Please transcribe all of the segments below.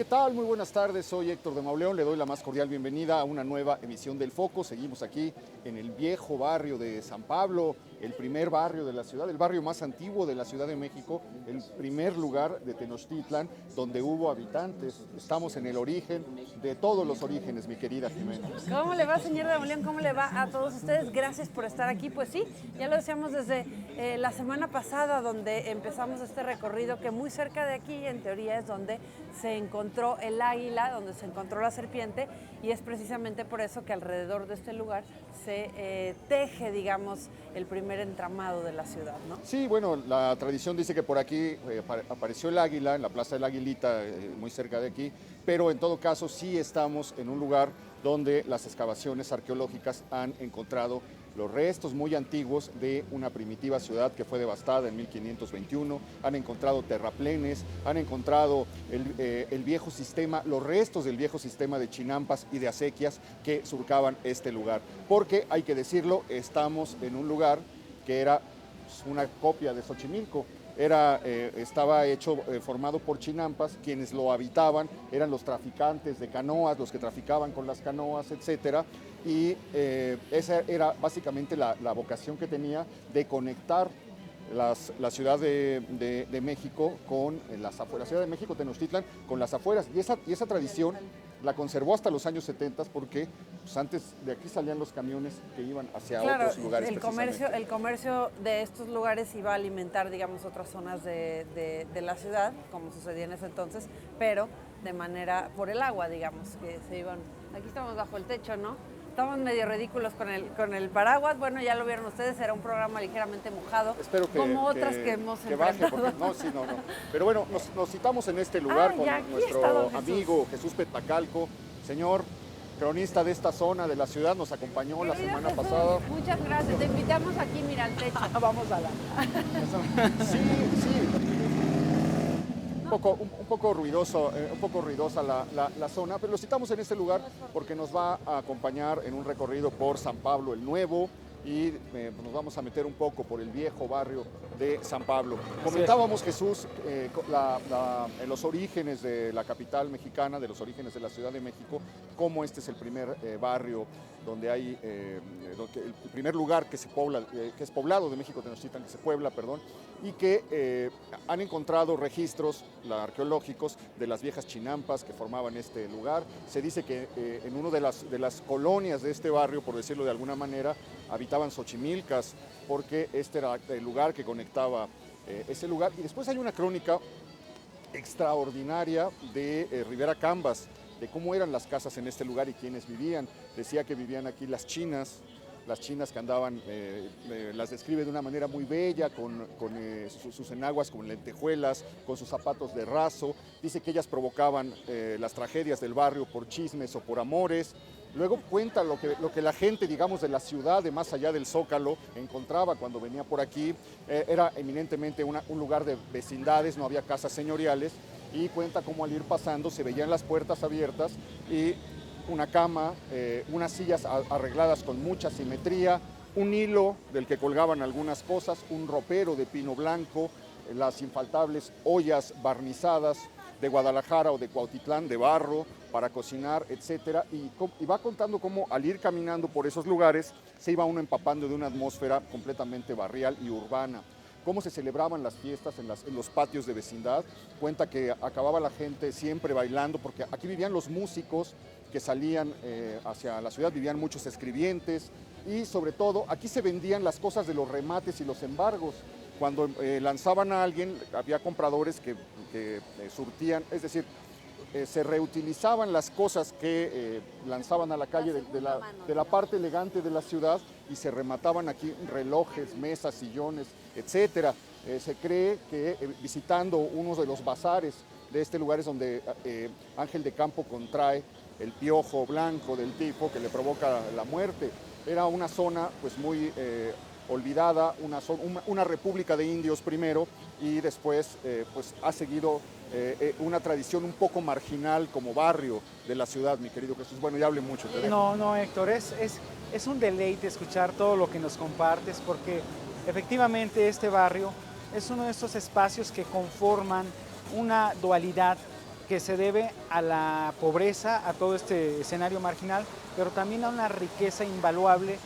¿qué tal? Muy buenas tardes, soy Héctor de Mauleón, le doy la más cordial bienvenida a una nueva emisión del Foco. Seguimos aquí en el viejo barrio de San Pablo, el primer barrio de la ciudad, el barrio más antiguo de la Ciudad de México, el primer lugar de Tenochtitlan donde hubo habitantes. Estamos en el origen de todos los orígenes, mi querida Jimena. ¿Cómo le va, señor de Mauleón? ¿Cómo le va a todos ustedes? Gracias por estar aquí. Pues sí, ya lo decíamos desde la semana pasada, donde empezamos este recorrido que muy cerca de aquí, en teoría, es donde se encontró el águila, donde se encontró la serpiente, y es precisamente por eso que alrededor de este lugar se teje, digamos, el primer entramado de la ciudad, ¿no? Sí, bueno, la tradición dice que por aquí apareció el águila, en la Plaza del Aguilita, muy cerca de aquí, pero en todo caso sí estamos en un lugar donde las excavaciones arqueológicas han encontrado los restos muy antiguos de una primitiva ciudad que fue devastada en 1521, han encontrado terraplenes, han encontrado el viejo sistema, los restos del viejo sistema de chinampas y de acequias que surcaban este lugar. Porque, hay que decirlo, estamos en un lugar que era una copia de Xochimilco. Estaba formado por chinampas. Quienes lo habitaban eran los traficantes de canoas, los que traficaban con las canoas, etcétera, y esa era básicamente la vocación que tenía de conectar la Ciudad de México con las afueras, la Ciudad de México, Tenochtitlan, con las afueras, y esa tradición la conservó hasta los años 70 porque pues, antes de aquí salían los camiones que iban hacia otros lugares. El comercio de estos lugares iba a alimentar, digamos, otras zonas de la ciudad, como sucedía en ese entonces, pero de manera por el agua, digamos, que se iban. Aquí estamos bajo el techo, ¿no? Estamos medio ridículos con el paraguas. Bueno, ya lo vieron ustedes, era un programa ligeramente mojado, Espero como otras que hemos baje, enfrentado. porque, no. Pero bueno, nos citamos en este lugar con nuestro amigo Jesús Petacalco, señor cronista de esta zona de la ciudad, nos acompañó Querido la semana Jesús, pasada. muchas gracias. Te invitamos aquí, mira, al techo. Vamos a la... Sí. Un poco ruidosa la zona, pero lo citamos en este lugar porque nos va a acompañar en un recorrido por San Pablo el Nuevo y nos vamos a meter un poco por el viejo barrio de San Pablo. Comentábamos, Jesús, en los orígenes de la capital mexicana, de los orígenes de la Ciudad de México, cómo este es el primer barrio donde hay, el primer lugar que se pobla, que es poblado de México, Tenochtitlan, que se puebla, perdón, y que han encontrado registros arqueológicos de las viejas chinampas que formaban este lugar. Se dice que en una de las colonias de este barrio, por decirlo de alguna manera, habitaban xochimilcas, porque este era el lugar que conectaba ese lugar. Y después hay una crónica extraordinaria de Rivera Cambas, de cómo eran las casas en este lugar y quiénes vivían. Decía que vivían aquí las chinas que andaban, las describe de una manera muy bella, con sus enaguas con lentejuelas, con sus zapatos de raso. Dice que ellas provocaban las tragedias del barrio por chismes o por amores. Luego cuenta lo que la gente, digamos, de la ciudad, de más allá del Zócalo, encontraba cuando venía por aquí. Era eminentemente un lugar de vecindades, no había casas señoriales, y cuenta cómo al ir pasando se veían las puertas abiertas y una cama, unas sillas arregladas con mucha simetría, un hilo del que colgaban algunas cosas, un ropero de pino blanco, las infaltables ollas barnizadas de Guadalajara o de Cuautitlán, de barro, para cocinar, etcétera, y va contando cómo al ir caminando por esos lugares se iba uno empapando de una atmósfera completamente barrial y urbana. Cómo se celebraban las fiestas en los patios de vecindad. Cuenta que acababa la gente siempre bailando, porque aquí vivían los músicos que salían hacia la ciudad, vivían muchos escribientes, y sobre todo aquí se vendían las cosas de los remates y los embargos. Cuando lanzaban a alguien, había compradores que surtían, es decir, se reutilizaban las cosas que lanzaban a la calle de la parte elegante de la ciudad y se remataban aquí relojes, mesas, sillones, etcétera. Se cree que visitando uno de los bazares de este lugar es donde Ángel de Campo contrae el piojo blanco del tifo que le provoca la muerte. Era una zona pues muy olvidada, una república de indios primero, y después pues ha seguido una tradición un poco marginal como barrio de la ciudad, mi querido Jesús. Bueno, ya hablé mucho. No, Héctor, es un deleite escuchar todo lo que nos compartes, porque efectivamente este barrio es uno de estos espacios que conforman una dualidad que se debe a la pobreza, a todo este escenario marginal, pero también a una riqueza invaluable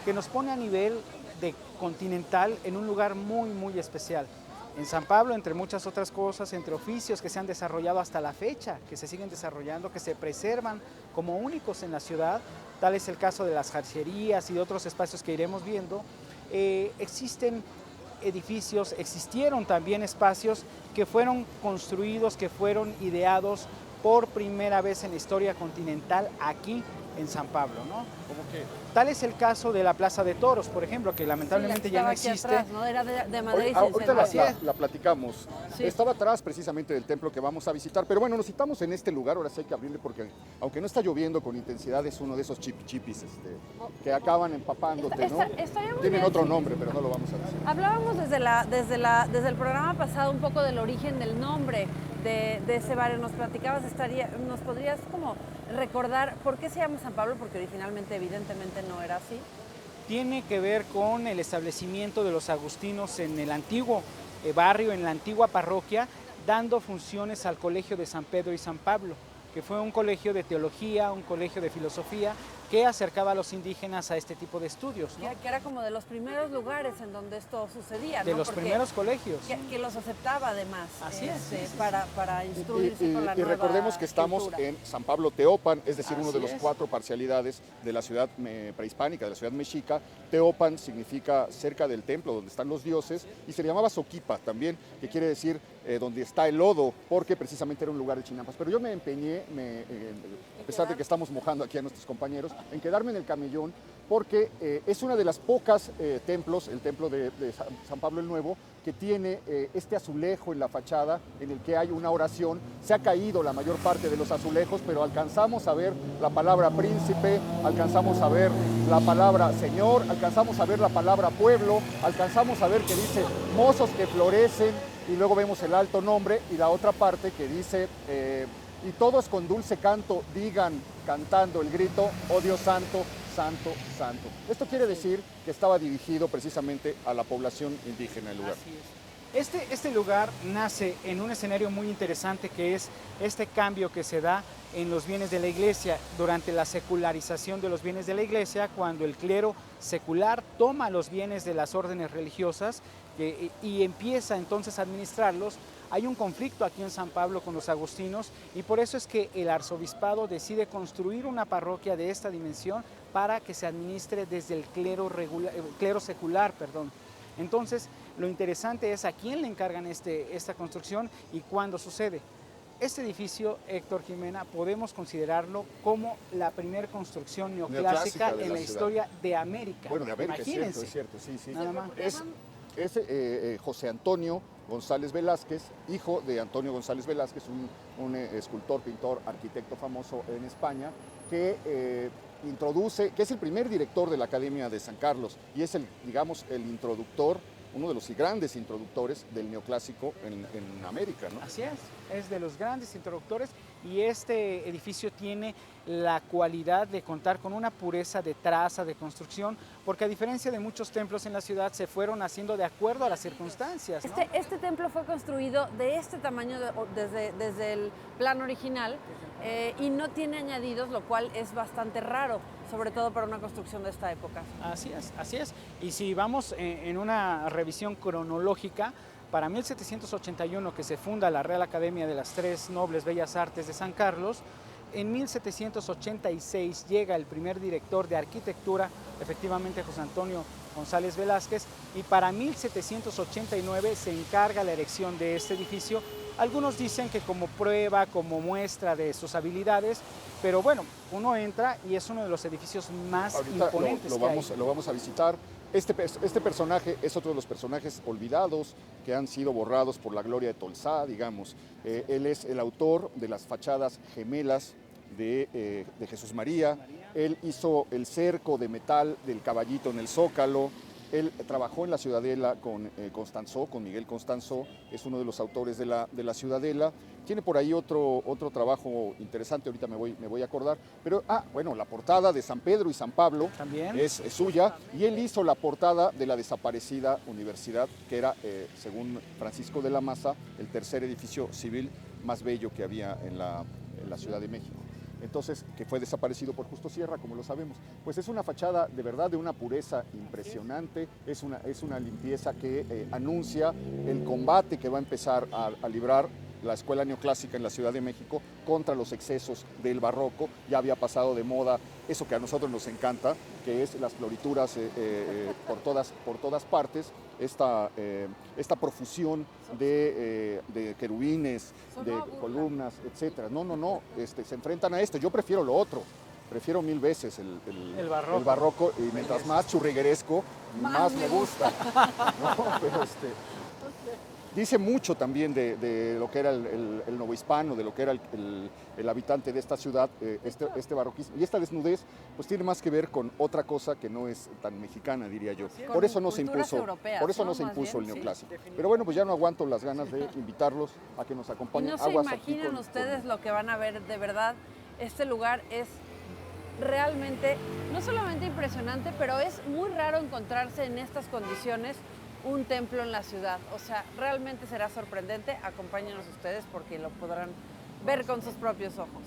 que nos pone a nivel de continental en un lugar muy, muy especial. En San Pablo, entre muchas otras cosas, entre oficios que se han desarrollado hasta la fecha, que se siguen desarrollando, que se preservan como únicos en la ciudad, tal es el caso de las jarcerías y de otros espacios que iremos viendo, existen edificios, existieron también espacios que fueron construidos, que fueron ideados por primera vez en la historia continental aquí en San Pablo, ¿no? ¿Cómo que? Tal es el caso de la Plaza de Toros, por ejemplo, que lamentablemente Sí, ya no aquí existe. atrás, ¿no? Era de madera y se Ahorita incendió. la platicamos. Sí. Estaba atrás precisamente del templo que vamos a visitar, pero bueno, nos citamos en este lugar, ahora sí hay que abrirle porque aunque no está lloviendo con intensidad, es uno de esos chipis que acaban empapándote, ¿no? Estaría muy Tienen bien, otro sí. nombre, pero no lo vamos a decir. Hablábamos desde el programa pasado un poco del origen del nombre de ese barrio. Nos platicabas, nos podrías como recordar por qué se llama San Pablo, porque originalmente evidentemente no era así. Tiene que ver con el establecimiento de los agustinos en el antiguo barrio, en la antigua parroquia, dando funciones al Colegio de San Pedro y San Pablo, que fue un colegio de teología, un colegio de filosofía, que acercaba a los indígenas a este tipo de estudios, ¿no? Que era como de los primeros lugares en donde esto sucedía, De ¿no? los Porque primeros colegios. que los aceptaba además. Así es, sí, sí, para instruirse con la Y nueva recordemos que estamos cultura. en San Pablo Teopan, es decir, uno Así de los es. 4 parcialidades de la ciudad prehispánica, de la ciudad mexica. Teopan significa cerca del templo donde están los dioses y se le llamaba Soquipa también, que quiere decir donde está el lodo, porque precisamente era un lugar de chinampas. Pero yo me empeñé, a pesar de que estamos mojando aquí a nuestros compañeros, en quedarme en el camellón, porque es una de las pocas templos, el templo de San Pablo el Nuevo, que tiene este azulejo en la fachada en el que hay una oración. Se ha caído la mayor parte de los azulejos, pero alcanzamos a ver la palabra príncipe, alcanzamos a ver la palabra señor, alcanzamos a ver la palabra pueblo, alcanzamos a ver que dice mozos que florecen, y luego vemos el alto nombre y la otra parte que dice y todos con dulce canto digan cantando el grito, oh Dios santo, santo, santo. Esto quiere decir que estaba dirigido precisamente a la población indígena del lugar. Así es. Este lugar nace en un escenario muy interesante, que es este cambio que se da en los bienes de la iglesia durante la secularización de los bienes de la iglesia, cuando el clero secular toma los bienes de las órdenes religiosas y empieza entonces a administrarlos. Hay un conflicto aquí en San Pablo con los agustinos y por eso es que el arzobispado decide construir una parroquia de esta dimensión para que se administre desde el clero secular. Entonces, lo interesante es a quién le encargan esta construcción y cuándo sucede. Este edificio, Héctor, Jimena, podemos considerarlo como la primera construcción neoclásica de en la la ciudad. historia de América. Bueno, de América, Imagínense. es cierto, sí, sí. Nada más. Es José Antonio González Velázquez, hijo de Antonio González Velázquez, un escultor, pintor, arquitecto famoso en España, que introduce, que es el primer director de la Academia de San Carlos y es digamos, el introductor, uno de los grandes introductores del neoclásico en América, ¿no? Así es de los grandes introductores y este edificio tiene la cualidad de contar con una pureza de traza, de construcción, porque a diferencia de muchos templos en la ciudad se fueron haciendo de acuerdo a las circunstancias, ¿no? Este templo fue construido de este tamaño desde el plan original y no tiene añadidos, lo cual es bastante raro, sobre todo para una construcción de esta época. Así es. Y si vamos en una revisión cronológica, para 1781, que se funda la Real Academia de las Tres Nobles Bellas Artes de San Carlos, en 1786 llega el primer director de arquitectura, efectivamente José Antonio González Velázquez, y para 1789 se encarga la erección de este edificio. Algunos dicen que como prueba, como muestra de sus habilidades, pero bueno, uno entra y es uno de los edificios más Ahorita imponentes lo vamos a visitar. Este personaje es otro de los personajes olvidados que han sido borrados por la gloria de Tolsá, digamos. Él es el autor de las fachadas gemelas de Jesús María. Él hizo el cerco de metal del caballito en el Zócalo. Él trabajó en la Ciudadela con Constanzó, con Miguel Constanzó, es uno de los autores de la Ciudadela. Tiene por ahí otro trabajo interesante, ahorita me voy a acordar. Pero, bueno, la portada de San Pedro y San Pablo ¿También? es suya. Y él hizo la portada de la desaparecida universidad, que era, según Francisco de la Maza, el tercer edificio civil más bello que había en la Ciudad de México. Entonces, que fue desaparecido por Justo Sierra, como lo sabemos. Pues es una fachada de verdad de una pureza impresionante, es una limpieza que anuncia el combate que va a empezar a librar la escuela neoclásica en la Ciudad de México contra los excesos del barroco. Ya había pasado de moda eso que a nosotros nos encanta, que es las florituras por todas partes, esta profusión de querubines, de columnas, etc. No, se enfrentan a esto. Yo prefiero lo otro. Prefiero 1000 veces el barroco, y mientras más churrigueresco, más me gusta. ¿No? Pero dice mucho también de lo que era el novohispano, de lo que era el habitante de esta ciudad, este barroquismo. Y esta desnudez pues tiene más que ver con otra cosa que no es tan mexicana, diría yo. Por eso no se impuso, el neoclásico. Pero bueno, pues ya no aguanto las ganas de invitarlos a que nos acompañen. Y no se imaginan ustedes lo que van a ver, de verdad. Este lugar es realmente, no solamente impresionante, pero es muy raro encontrarse en estas condiciones un templo en la ciudad. O sea, realmente será sorprendente. Acompáñenos ustedes porque lo podrán ver con sus propios ojos.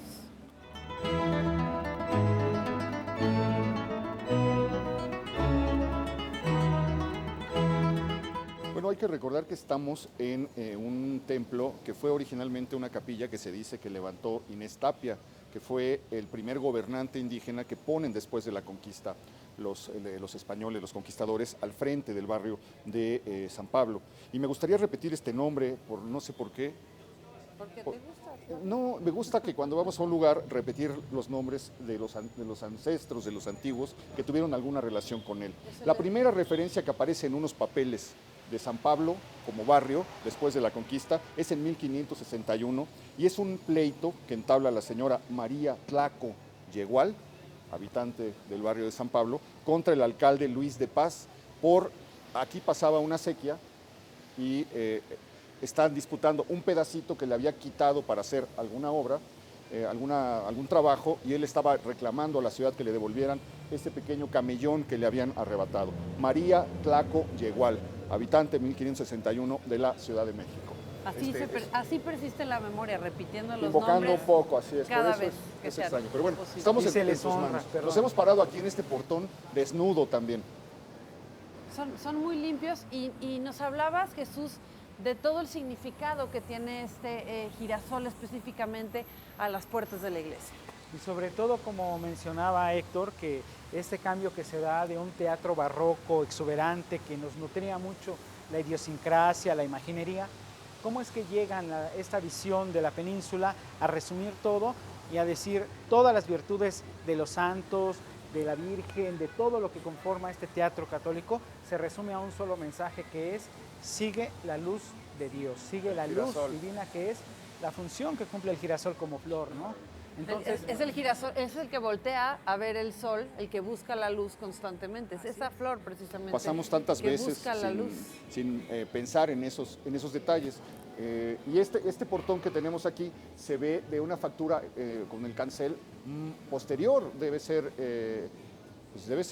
Bueno, hay que recordar que estamos en un templo que fue originalmente una capilla que se dice que levantó Inés Tapia, que fue el primer gobernante indígena que ponen después de la conquista los españoles, los conquistadores, al frente del barrio de San Pablo. Y me gustaría repetir este nombre, por no sé por qué. ¿Por qué te gusta? No, me gusta que cuando vamos a un lugar repetir los nombres de los ancestros, de los antiguos, que tuvieron alguna relación con él. La primera referencia que aparece en unos papeles de San Pablo como barrio después de la conquista es en 1561 y es un pleito que entabla la señora María Tlaco Yegual, habitante del barrio de San Pablo, contra el alcalde Luis de Paz. Aquí pasaba una sequía y están disputando un pedacito que le había quitado para hacer alguna obra, algún trabajo, y él estaba reclamando a la ciudad que le devolvieran ese pequeño camellón que le habían arrebatado. María Tlaco Yegual, habitante 1561 de la Ciudad de México. Así persiste la memoria, repitiendo los invocando nombres. Un poco, así es. Cada por eso vez es extraño. Pero bueno, posible. estamos en sus honra, manos. perdón. Nos hemos parado aquí en este portón desnudo también. Son muy limpios y nos hablabas, Jesús, de todo el significado que tiene este girasol específicamente a las puertas de la iglesia. Y sobre todo, como mencionaba Héctor, que este cambio que se da de un teatro barroco exuberante que nos nutría mucho la idiosincrasia, la imaginería, cómo es que llegan a esta visión de la península a resumir todo y a decir todas las virtudes de los santos, de la Virgen, de todo lo que conforma este teatro católico, se resume a un solo mensaje que es: sigue la luz de Dios, sigue la luz divina, que es la función que cumple el girasol como flor, ¿no? Entonces, es el girasol, es el que voltea a ver el sol, el que busca la luz constantemente. Es esa flor precisamente. Pasamos tantas que veces busca la luz. sin pensar en esos detalles. Y este portón que tenemos aquí se ve de una factura con el cancel posterior. Debe ser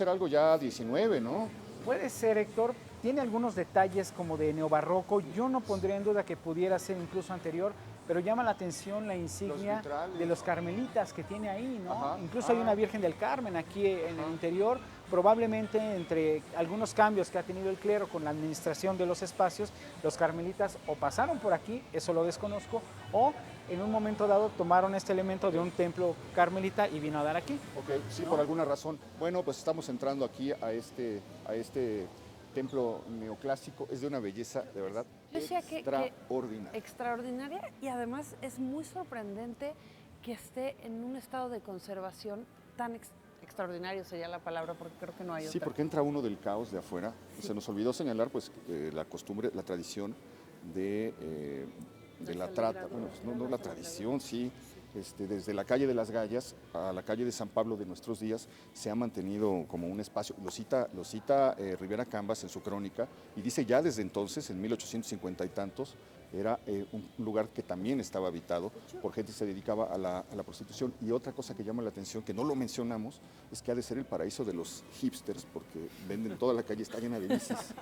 algo ya 19, ¿no? Puede ser, Héctor. Tiene algunos detalles como de neobarroco. Yo no pondría en duda que pudiera ser incluso anterior, pero llama la atención la insignia de los carmelitas que tiene ahí, ¿no? Ajá. Incluso hay una Virgen del Carmen aquí en el interior. Probablemente entre algunos cambios que ha tenido el clero con la administración de los espacios, los carmelitas o pasaron por aquí, eso lo desconozco, o en un momento dado tomaron este elemento de un templo carmelita y vino a dar aquí. Ok, sí, ¿no? Por alguna razón. Bueno, pues estamos entrando aquí a este templo neoclásico. Es de una belleza, de verdad, extraordinaria. Extraordinaria, y además es muy sorprendente que esté en un estado de conservación tan extraordinario, sería la palabra, porque creo que no hay otra. Sí, porque entra uno del caos de afuera. Sí. Se nos olvidó señalar pues la costumbre, la tradición de la trata. Bueno, pues no la tradición, sí. Desde la calle de las Gallas a la calle de San Pablo de nuestros días se ha mantenido como un espacio. Lo cita Rivera Cambas en su crónica y dice ya desde entonces, en 1850 y tantos, era un lugar que también estaba habitado por gente que se dedicaba a la prostitución. Y otra cosa que llama la atención, que no lo mencionamos, es que ha de ser el paraíso de los hipsters, porque venden toda la calle, está llena de bicis.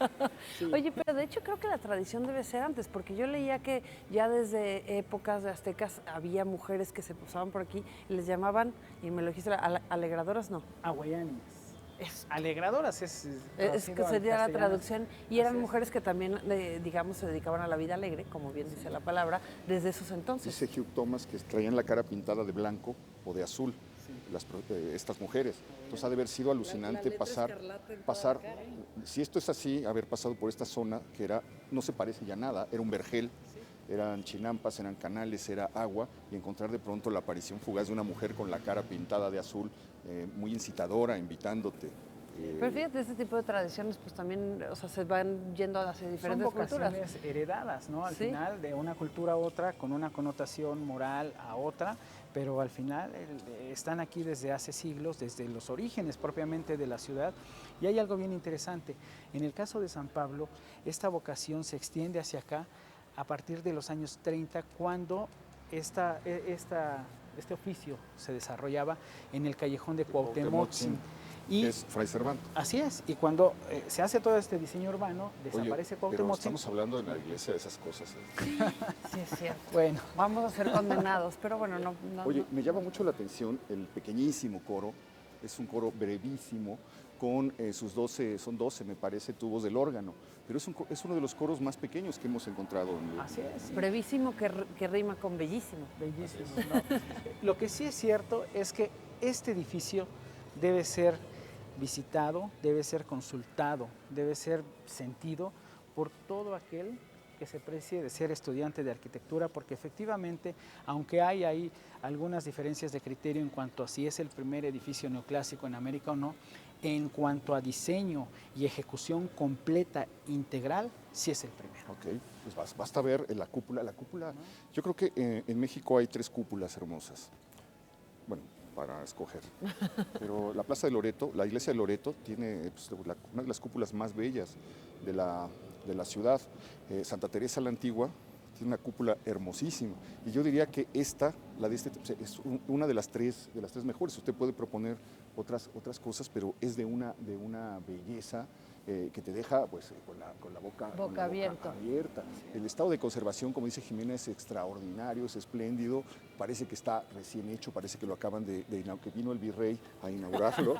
Sí. Oye, pero de hecho creo que la tradición debe ser antes, porque yo leía que ya desde épocas de aztecas había mujeres que se posaban por aquí y les llamaban, y me lo dijiste, alegradoras, no. Aguayanis. Alegradoras es que sería la traducción, y eran mujeres que también, digamos, se dedicaban a la vida alegre, como bien dice la palabra, desde esos entonces. Dice Hugh Thomas que traían la cara pintada de blanco o de azul, estas mujeres. Entonces ha de haber sido alucinante pasar, si esto es así, haber pasado por esta zona que no se parece ya nada, era un vergel, eran chinampas, eran canales, era agua, y encontrar de pronto la aparición fugaz de una mujer con la cara pintada de azul, muy incitadora, invitándote. Pero fíjate, este tipo de tradiciones pues también, o sea, se van yendo hacia diferentes culturas. Son vocaciones heredadas, ¿no? Al final, de una cultura a otra, con una connotación moral a otra, pero al final están aquí desde hace siglos, desde los orígenes propiamente de la ciudad. Y hay algo bien interesante. En el caso de San Pablo, esta vocación se extiende hacia acá a partir de los años 30, cuando este oficio se desarrollaba en el callejón de Cuauhtémoc. Y es Fray Servando. Así es, y cuando se hace todo este diseño urbano, desaparece Cuauhtémoc. Estamos hablando de la iglesia de esas cosas. Sí, es cierto. Bueno. Vamos a ser condenados, pero bueno, no. Oye, me llama mucho la atención el pequeñísimo coro, es un coro brevísimo, con sus 12, son 12 me parece, tubos del órgano, pero es uno de los coros más pequeños que hemos encontrado. Así es. Brevísimo que rima con bellísimo. Bellísimo, ¿no? Lo que sí es cierto es que este edificio debe ser visitado, debe ser consultado, debe ser sentido por todo aquel que se precie de ser estudiante de arquitectura, porque efectivamente, aunque hay ahí algunas diferencias de criterio en cuanto a si es el primer edificio neoclásico en América o no, en cuanto a diseño y ejecución completa, integral, sí es el primero. Ok, pues basta ver la cúpula. Yo creo que en México hay 3 cúpulas hermosas. Bueno, para escoger. Pero la Plaza de Loreto, la iglesia de Loreto, tiene pues, una de las cúpulas más bellas de la ciudad. Santa Teresa la Antigua tiene una cúpula hermosísima. Y yo diría que esta, la de este, es una de las tres mejores. Usted puede proponer otras cosas, pero es de una belleza que te deja pues, con la boca abierta. El estado de conservación, como dice Jimena, es extraordinario, es espléndido, parece que está recién hecho, parece que lo acaban que vino el virrey a inaugurarlo.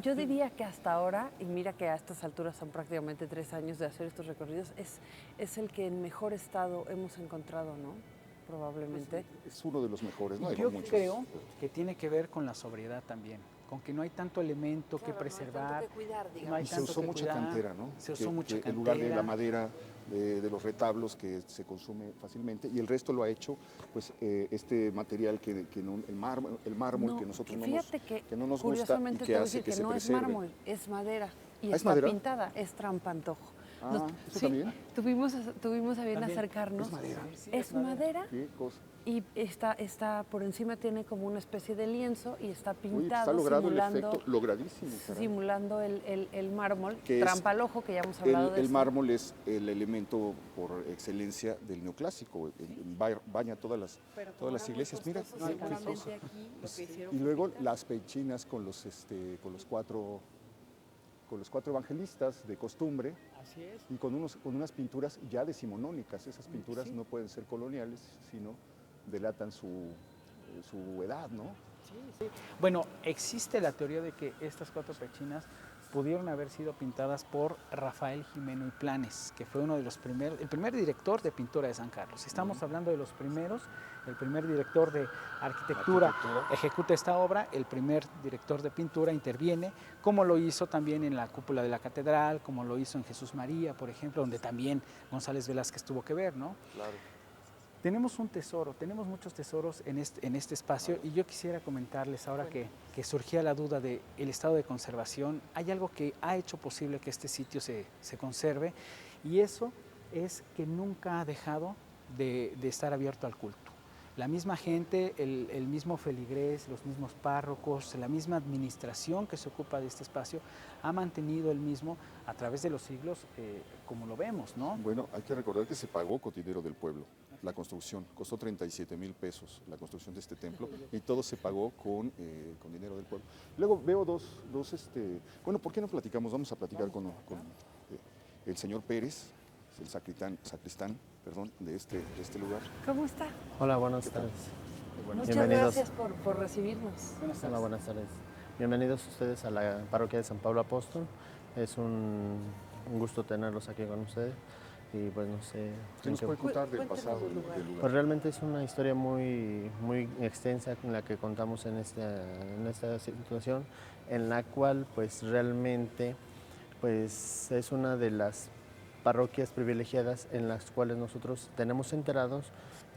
Yo diría que hasta ahora, y mira que a estas alturas son prácticamente 3 años de hacer estos recorridos, es el que en mejor estado hemos encontrado, ¿no? Probablemente. Es uno de los mejores, ¿no? Yo creo que tiene que ver con la sobriedad también, con que no hay tanto elemento que preservar. No hay tanto que cuidar, digamos. No hay tanto se usó mucha cantera, ¿no? Se usó mucha cantera. En lugar de la madera de los retablos que se consume fácilmente, y el resto lo ha hecho pues este material el mármol que nosotros no nos gusta y que hace que se no preserve. Es mármol, es madera y está pintada, es trampantojo. ¿Eso también? Tuvimos a bien acercarnos. ¿Es madera? Es madera. ¿Qué cosa? Y está por encima tiene como una especie de lienzo y está pintado. Uy, está logrado el efecto, logradísimo. Simulando el mármol, que trampa al ojo, que ya hemos hablado de eso. El mármol es el elemento por excelencia del neoclásico, baña todas las iglesias. Mira, y luego las pechinas con los 4 evangelistas de costumbre. Así es. Y con unas pinturas ya decimonónicas. Esas pinturas no pueden ser coloniales, sino delatan su edad, ¿no? Sí. Bueno, existe la teoría de que estas 4 pechinas pudieron haber sido pintadas por Rafael Jimeno y Planes, que fue uno de los el primer director de pintura de San Carlos. Estamos hablando de los primeros, el primer director de arquitectura ejecuta esta obra, el primer director de pintura interviene, como lo hizo también en la cúpula de la catedral, como lo hizo en Jesús María, por ejemplo, donde también González Velázquez tuvo que ver, ¿no? Claro. Tenemos un tesoro, tenemos muchos tesoros en este espacio, y yo quisiera comentarles ahora que surgía la duda del estado de conservación. Hay algo que ha hecho posible que este sitio se conserve, y eso es que nunca ha dejado de estar abierto al culto. La misma gente, el mismo feligrés, los mismos párrocos, la misma administración que se ocupa de este espacio ha mantenido el mismo a través de los siglos, como lo vemos, ¿no? Bueno, hay que recordar que se pagó con dinero del pueblo. La construcción costó 37,000 pesos, la construcción de este templo, y todo se pagó con dinero del pueblo. Luego veo bueno, ¿por qué no platicamos? Vamos a platicar con el señor Pérez, el sacristán, perdón, de este lugar. ¿Cómo está? Hola, buenas tardes. Muchas Bienvenidos. gracias por recibirnos. Hola, buenas tardes. Bienvenidos ustedes a la parroquia de San Pablo Apóstol. Es un gusto tenerlos aquí con ustedes. Y pues no sé. ¿Qué nos puede contar del Cuéntenos pasado del del lugar. lugar? Pues realmente es una historia muy extensa en la que contamos en esta situación, en la cual pues realmente pues es una de las parroquias privilegiadas en las cuales nosotros tenemos enterados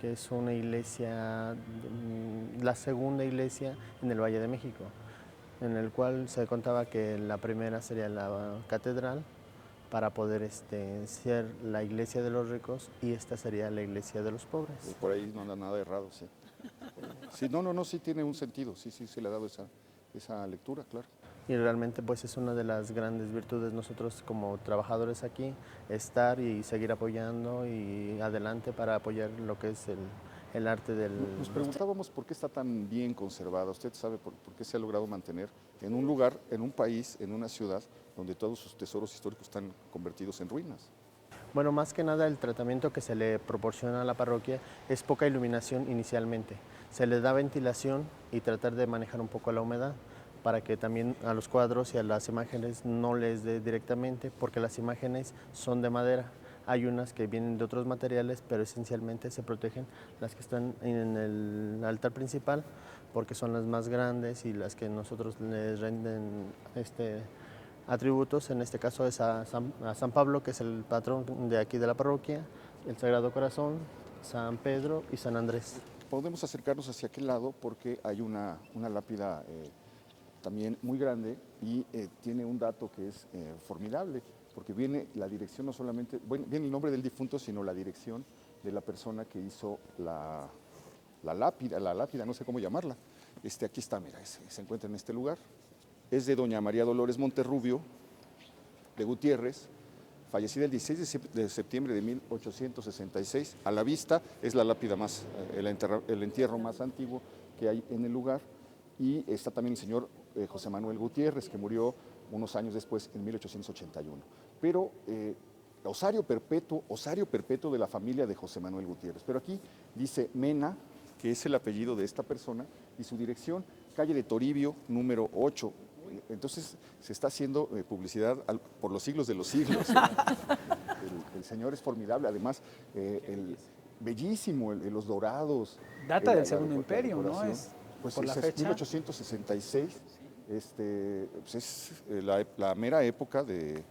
que es una iglesia, la segunda iglesia en el Valle de México, en el cual se contaba que la primera sería la catedral para poder ser la iglesia de los ricos y esta sería la iglesia de los pobres. Pues por ahí no anda nada errado, sí. Sí, no, sí tiene un sentido, sí, se le ha dado esa lectura, claro. Y realmente pues es una de las grandes virtudes nosotros como trabajadores aquí, estar y seguir apoyando y adelante para apoyar lo que es el arte del... Nos preguntábamos por qué está tan bien conservada. ¿Usted sabe por qué se ha logrado mantener en un lugar, en un país, en una ciudad, donde todos sus tesoros históricos están convertidos en ruinas? Bueno, más que nada el tratamiento que se le proporciona a la parroquia es poca iluminación inicialmente. Se le da ventilación y tratar de manejar un poco la humedad para que también a los cuadros y a las imágenes no les dé directamente, porque las imágenes son de madera. Hay unas que vienen de otros materiales, pero esencialmente se protegen las que están en el altar principal, porque son las más grandes y las que nosotros les renden atributos. En este caso es a San Pablo, que es el patrón de aquí de la parroquia, el Sagrado Corazón, San Pedro y San Andrés. Podemos acercarnos hacia aquel lado porque hay una lápida también muy grande y tiene un dato que es formidable, porque viene la dirección no solamente, bueno, viene el nombre del difunto, sino la dirección de la persona que hizo la lápida, no sé cómo llamarla. Aquí está, mira, se encuentra en este lugar. Es de doña María Dolores Monterrubio de Gutiérrez, fallecida el 16 de septiembre de 1866. A la vista es la lápida más, el entierro más antiguo que hay en el lugar. Y está también el señor José Manuel Gutiérrez, que murió unos años después, en 1881. Pero osario perpetuo de la familia de José Manuel Gutiérrez. Pero aquí dice Mena, que es el apellido de esta persona, y su dirección, calle de Toribio, número 8. Entonces se está haciendo publicidad por los siglos de los siglos. El señor es formidable, además, bellísimo, los dorados. Data del Segundo Imperio, ¿no? Pues por la es fecha. 1866, pues es la mera época de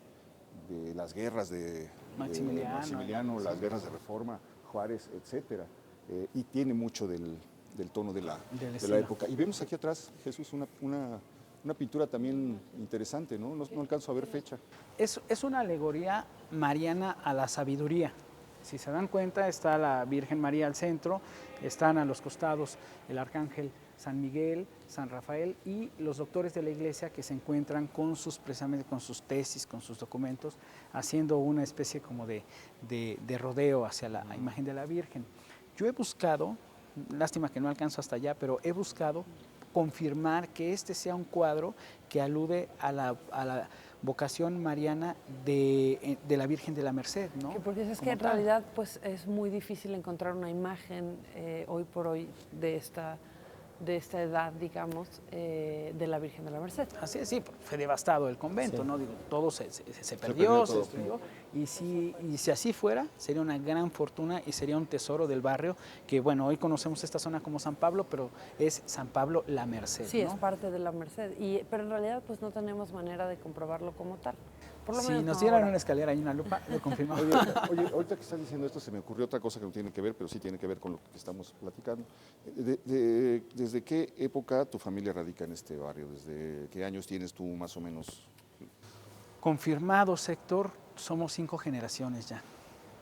las guerras de Maximiliano, las guerras de Reforma, Juárez, etcétera, y tiene mucho del tono de la época. Y vemos aquí atrás, Jesús, una pintura también interesante, ¿no? No alcanzo a ver fecha. Es una alegoría mariana a la sabiduría. Si se dan cuenta, está la Virgen María al centro, están a los costados el arcángel San Miguel, San Rafael y los doctores de la iglesia que se encuentran precisamente con sus tesis, con sus documentos, haciendo una especie como de rodeo hacia la imagen de la Virgen. Yo he buscado, lástima que no alcanzo hasta allá, pero he buscado confirmar que este sea un cuadro que alude a la vocación mariana de la Virgen de la Merced, ¿no? Porque es que en realidad pues es muy difícil encontrar una imagen hoy por hoy de esta edad, digamos, de la Virgen de la Merced. Así es, sí, fue devastado el convento, Sí. ¿no? Digo, todo se perdió, se todo. destruyó. Y si así fuera, sería una gran fortuna y sería un tesoro del barrio, que bueno, hoy conocemos esta zona como San Pablo, pero es San Pablo la Merced, Sí, ¿no? es parte de la Merced, pero en realidad pues no tenemos manera de comprobarlo como tal. Por lo Si menos nos no dieran ahora. una escalera y una lupa, lo confirmamos. Oye, ahorita que estás diciendo esto se me ocurrió otra cosa que no tiene que ver, pero sí tiene que ver con lo que estamos platicando. ¿Desde qué época tu familia radica en este barrio? ¿Desde qué años tienes tú más o menos? Confirmado, sector, somos 5 generaciones ya.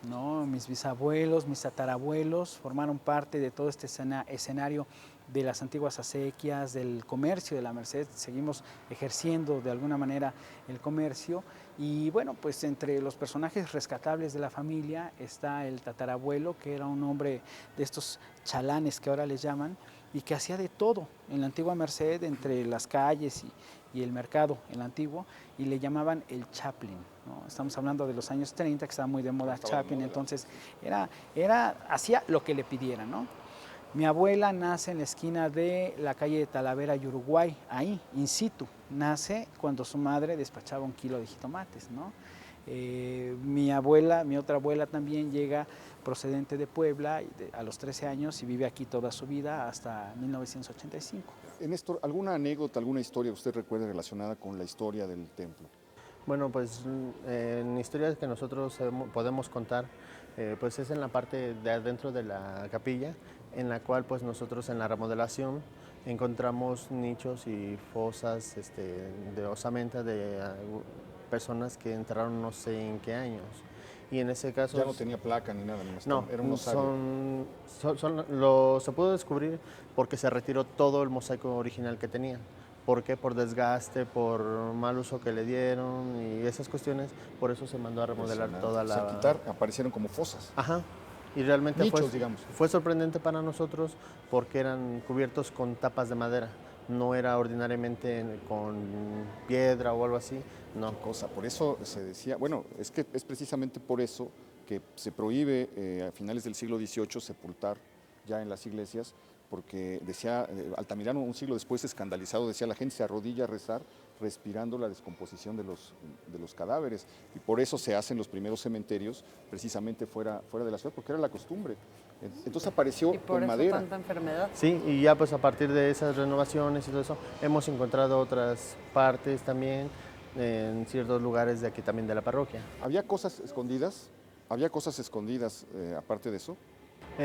¿no? Mis bisabuelos, mis tatarabuelos formaron parte de todo este escenario de las antiguas acequias, del comercio de la Merced. Seguimos ejerciendo de alguna manera el comercio y bueno, pues entre los personajes rescatables de la familia está el tatarabuelo, que era un hombre de estos chalanes que ahora les llaman, y que hacía de todo en la antigua Merced, entre las calles y el mercado, el antiguo, y le llamaban el Chaplin, ¿no? Estamos hablando de los años 30, que estaba muy de moda Chaplin, entonces hacía lo que le pidieran, ¿no? Mi abuela nace en la esquina de la calle de Talavera y Uruguay, ahí, in situ. Nace cuando su madre despachaba 1 kilo de jitomates, ¿no? Mi otra abuela también llega procedente de Puebla a los 13 años y vive aquí toda su vida hasta 1985. En esto, ¿alguna anécdota, alguna historia que usted recuerde relacionada con la historia del templo? Bueno, pues en historias que nosotros podemos contar, pues es en la parte de adentro de la capilla, en la cual pues nosotros en la remodelación encontramos nichos y fosas de osamenta de personas que enterraron no sé en qué años. Y en ese caso... Ya no tenía placa ni nada, No, era un osario. se pudo descubrir porque se retiró todo el mosaico original que tenía. ¿Por qué? Por desgaste, por mal uso que le dieron y esas cuestiones. Por eso se mandó a remodelar toda la... O sea, quitar, aparecieron como fosas. Ajá. Y realmente Nichos, digamos. fue sorprendente para nosotros porque eran cubiertos con tapas de madera. No era ordinariamente con piedra o algo así, no. Cosa. Por eso se decía, bueno, es que es precisamente por eso que se prohíbe a finales del siglo XVIII sepultar ya en las iglesias, porque decía, Altamirano un siglo después escandalizado, decía la gente se arrodilla a rezar respirando la descomposición de los cadáveres, y por eso se hacen los primeros cementerios precisamente fuera de la ciudad, porque era la costumbre. Entonces apareció y por con eso madera. tanta enfermedad. Sí, y ya pues a partir de esas renovaciones y todo eso, hemos encontrado otras partes también en ciertos lugares de aquí también de la parroquia. ¿Había cosas escondidas? ¿Había cosas escondidas aparte de eso?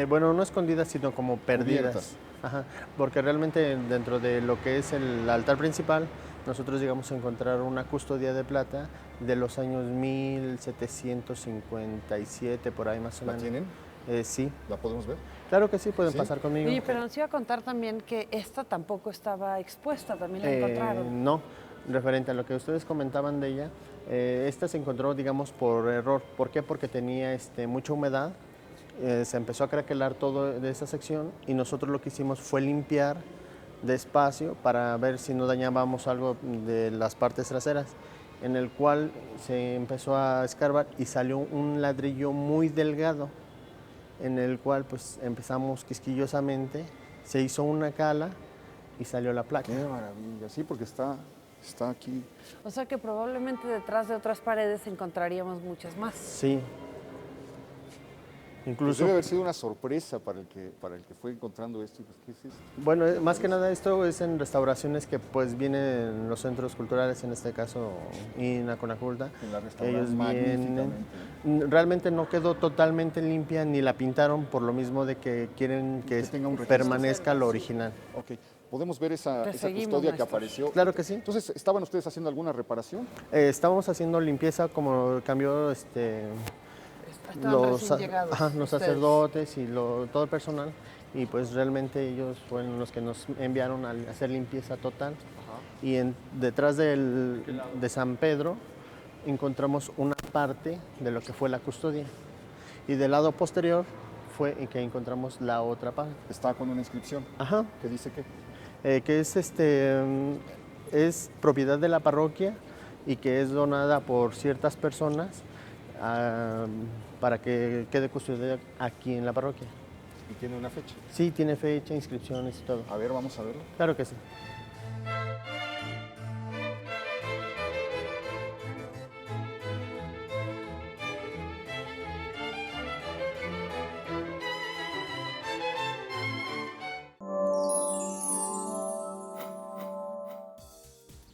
Bueno, no escondidas, sino como perdidas. Cubiertas. Ajá, porque realmente dentro de lo que es el altar principal, nosotros llegamos a encontrar una custodia de plata de los años 1757, por ahí más o ¿La menos. tienen? Sí. ¿La podemos ver? Claro que sí, pueden ¿Sí? pasar conmigo. Oye, pero nos iba a contar también que esta tampoco estaba expuesta, también la encontraron. No, referente a lo que ustedes comentaban de ella, esta se encontró, digamos, por error. ¿Por qué? Porque tenía mucha humedad, se empezó a craquelar todo de esa sección y nosotros lo que hicimos fue limpiar despacio para ver si no dañábamos algo de las partes traseras, en el cual se empezó a escarbar y salió un ladrillo muy delgado, en el cual pues empezamos quisquillosamente, se hizo una cala y salió la placa. Qué maravilla, sí, porque está aquí. O sea que probablemente detrás de otras paredes encontraríamos muchas más. Sí. Pues Incluso, debe haber sido una sorpresa para el que fue encontrando esto. Pues, ¿qué es esto? bueno, más que nada esto es en restauraciones que pues vienen en los centros culturales, en este caso INA, Conaculta. En la Ellos restauraron vienen, magníficamente. realmente no quedó totalmente limpia ni la pintaron por lo mismo de que quieren que tenga un registro. permanezca lo original. Ok, ¿podemos ver esa seguimos, custodia que maestro. apareció? Claro que sí. Entonces, ¿estaban ustedes haciendo alguna reparación? Estábamos haciendo limpieza como cambió Estaban recién llegados los ustedes. sacerdotes y todo el personal, y pues realmente ellos fueron los que nos enviaron a hacer limpieza total. Y detrás de San Pedro encontramos una parte de lo que fue la custodia, y del lado posterior fue en que encontramos la otra parte. Está con una inscripción. Ajá. ¿Qué dice qué? Que es propiedad de la parroquia y que es donada por ciertas personas para que quede custodiada aquí en la parroquia. Y tiene una fecha. Sí, tiene fecha, inscripciones y todo. A ver, vamos a verlo. Claro que sí.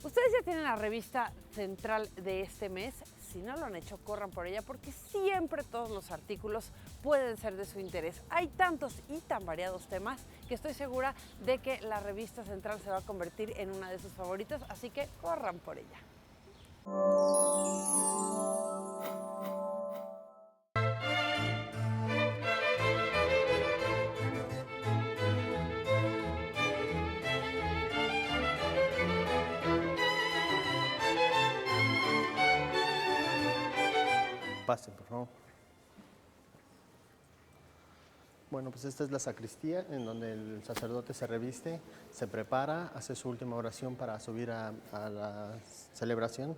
Ustedes ya tienen la revista central de este mes. Si no lo han hecho, corran por ella porque siempre todos los artículos pueden ser de su interés. Hay tantos y tan variados temas que estoy segura de que la revista central se va a convertir en una de sus favoritas, así que corran por ella. Pase, por favor. Bueno, pues esta es la sacristía en donde el sacerdote se reviste, se prepara, hace su última oración para subir a la celebración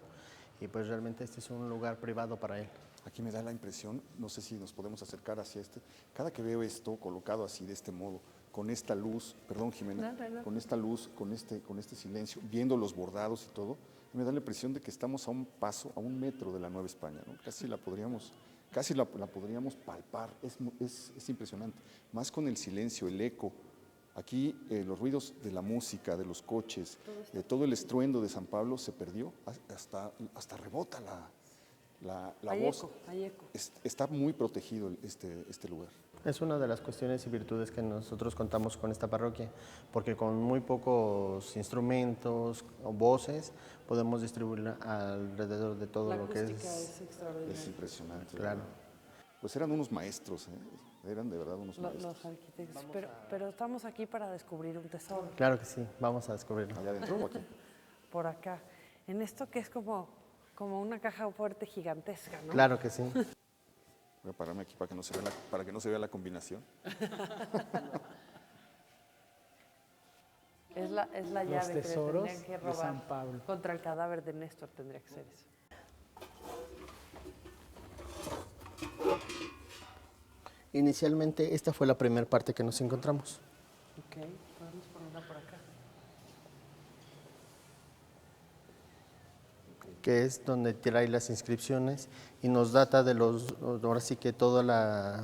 y pues realmente este es un lugar privado para él. Aquí me da la impresión, no sé si nos podemos acercar hacia este, cada que veo esto colocado así de este modo, con esta luz, perdón Jimena, No. con esta luz, con este silencio, viendo los bordados y todo, me da la impresión de que estamos a un paso, a 1 metro de la Nueva España, ¿no? Casi la podríamos palpar, es impresionante, más con el silencio, el eco. Aquí los ruidos de la música, de los coches, de todo el estruendo de San Pablo se perdió, hasta rebota la Hay voz. eco, hay eco. Está muy protegido este lugar. Es una de las cuestiones y virtudes que nosotros contamos con esta parroquia, porque con muy pocos instrumentos o voces podemos distribuirla alrededor de todo La lo que acústica es. es extraordinaria. Es impresionante. Claro. Pues eran unos maestros, ¿eh? Eran de verdad unos maestros. Los arquitectos. Pero estamos aquí para descubrir un tesoro. Claro que sí, vamos a descubrirlo. ¿Allá adentro o aquí? Por acá. En esto que es como una caja fuerte gigantesca, ¿no? Claro que sí. Voy a pararme aquí para que no se vea la combinación. Es la Los llave que le tesoros tendrían que de robar. San Pablo. Contra el cadáver de Néstor tendría que ser eso. Inicialmente esta fue la primera parte que nos encontramos. Ok, podemos ponerla por acá. Que es donde trae las inscripciones y nos data de ahora sí que toda la,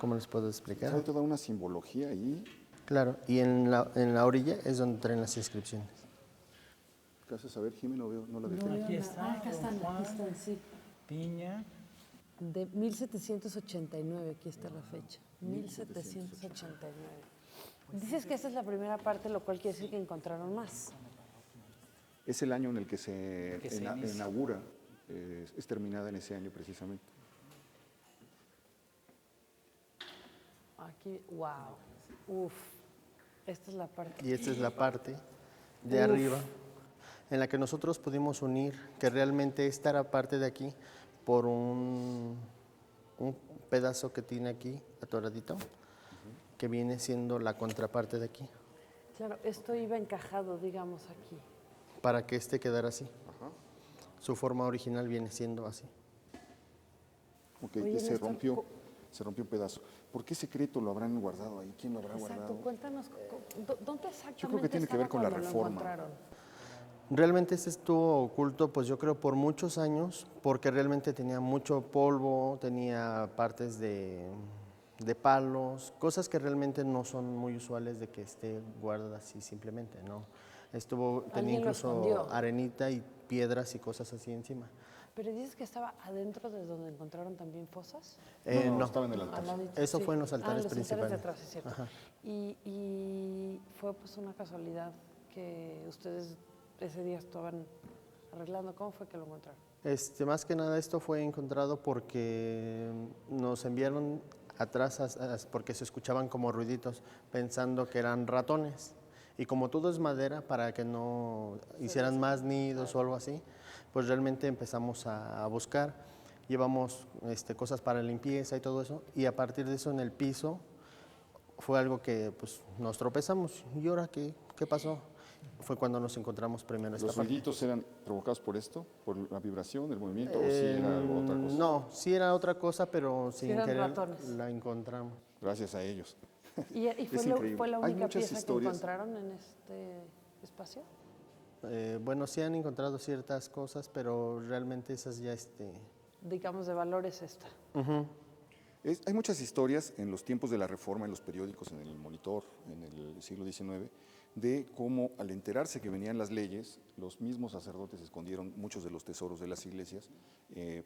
¿cómo les puedo explicar? Hay toda una simbología ahí. Claro, y en la orilla es donde traen las inscripciones. ¿Qué haces? A ver, Jimmy, no la dejé. Aquí está, Acá están, Don Juan, sí. Piña. De 1789, aquí está la fecha. 1789. Dices que esta es la primera parte, lo cual quiere decir que encontraron más. Es el año en el que se inicia. inaugura, es terminada en ese año precisamente. Aquí, wow. Uf. Esta es la parte. Y esta es la parte de Uf. arriba en la que nosotros pudimos unir que realmente esta era parte de aquí por un pedazo que tiene aquí atoradito, que viene siendo la contraparte de aquí, Claro, esto iba encajado, digamos, aquí. para que este quedara así. Su forma original viene siendo así. Ok, Oye, y se Néstor, rompió un pedazo. ¿Por qué secreto lo habrán guardado ahí? ¿Quién lo habrá Exacto, guardado? cuéntanos, ¿dónde exactamente Yo creo que tiene que ver estaba con la cuando lo reforma. encontraron? Realmente este estuvo oculto, pues yo creo por muchos años, porque realmente tenía mucho polvo, tenía partes de palos, cosas que realmente no son muy usuales de que esté guardada así simplemente, ¿no? Tenía Alguien lo incluso escondió. arenita y piedras y cosas así encima. Pero dices que estaba adentro de donde encontraron también fosas. No, estaba en el altar. Al ladito, Eso fue en los altares los principales. altares de atrás, es cierto. Ajá. Y fue pues una casualidad que ustedes ese día estaban arreglando. ¿Cómo fue que lo encontraron? Más que nada esto fue encontrado porque nos enviaron atrás porque se escuchaban como ruiditos pensando que eran ratones. Y como todo es madera, para que no hicieran más nidos o algo así, pues realmente empezamos a buscar. Llevamos cosas para limpieza y todo eso. Y a partir de eso en el piso fue algo que pues, nos tropezamos. ¿Y ahora qué pasó? Fue cuando nos encontramos primero esta ¿Los parte. ruiditos eran provocados por esto? ¿Por la vibración, el movimiento? ¿O si era algo otra cosa? No, sí era otra cosa, pero sin eran querer ratones. la encontramos. Gracias a ellos. ¿Y Es fue, increíble. fue la Hay única muchas pieza historias. que encontraron en este espacio? Bueno, sí han encontrado ciertas cosas, pero realmente esas ya Digamos, de valores esta. Hay muchas historias en los tiempos de la Reforma, en los periódicos, en el Monitor, en el siglo XIX, de cómo al enterarse que venían las leyes, los mismos sacerdotes escondieron muchos de los tesoros de las iglesias